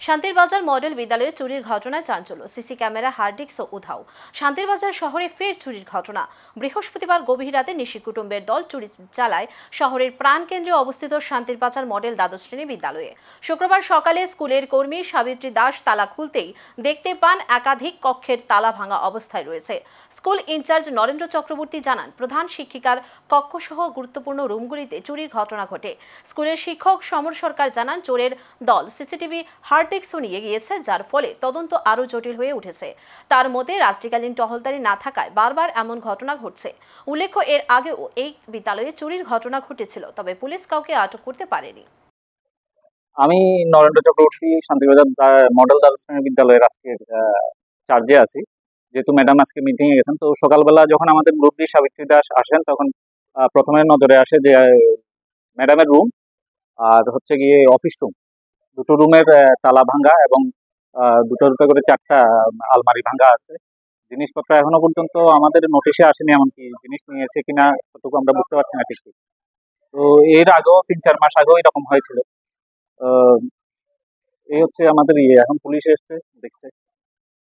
শান্তির বাজার মডেল বিদ্যালয়ে চুরির ঘটনায় চাঞ্চল্য, সিসি ক্যামেরা, হার্ড ডিস্ক উধাও। শান্তির বাজার শহরে ফের চুরির ঘটনা। বৃহস্পতিবার গভীর রাতে নিশি কুটুম্বের দল চুরি চালায় শহরের প্রাণকেন্দ্রে অবস্থিত শান্তির বাজার মডেল দ্বাদশ শ্রেণী বিদ্যালয়ে। শুক্রবার সকালে স্কুলের কর্মী সাবিত্রী দাস তালা খুলতেই দেখতে পান একাধিক কক্ষের তালা ভাঙা অবস্থায় রয়েছে। স্কুল ইনচার্জ নরেন্দ্র চক্রবর্তী জানান, প্রধান শিক্ষিকার কক্ষসহ গুরুত্বপূর্ণ রুমগুলিতে চুরির ঘটনা ঘটে। স্কুলের শিক্ষক সমর সরকার জানান, চোরের দল সিসিটিভি, হার্ড ডিস্কও নিয়ে গিয়েছে, যার ফলে তদন্ত আরও জটিল হয়ে উঠেছে। তার মতে, রাত্রিকালীন টহলদারি না থাকায় বারবার এমন ঘটনা ঘটছে। উল্লেখ্য, এর আগেও এই বিদ্যালয়ে চুরির ঘটনা ঘটেছিল, তবে পুলিশ কাউকে আটক করতে পারেনি। আমি নরেন্দ্র চক্রবর্তী, শান্তিবাজার মডেল দ্বাদশ শ্রেণী বিদ্যালয়ের আজকে চার্জে আছি। যেহেতু ম্যাডাম আজকে মিটিং এ গেছেন, তো সকালবেলা যখন আমাদের মুরব্বী সাবিত্রী দাস আসেন, তখন প্রথমে নজরে আসে যে ম্যাডামের রুম আর হচ্ছে গিয়ে অফিস রুম, দুটো রুমের তালা ভাঙ্গা এবং দুটো দুটো করে চারটা আলমারি ভাঙ্গা আছে। জিনিসপত্র এখনো পর্যন্ত আমাদের নোটিশে আসেনি, এমনকি জিনিস নিয়েছে কিনা কতটুকু আমরা বুঝতে পারছি না ঠিক ঠিক। তো এর আগেও ৩-৪ মাস আগেও এরকম হয়েছিল। এই হচ্ছে আমাদের এখন পুলিশ এসছে, দেখছে।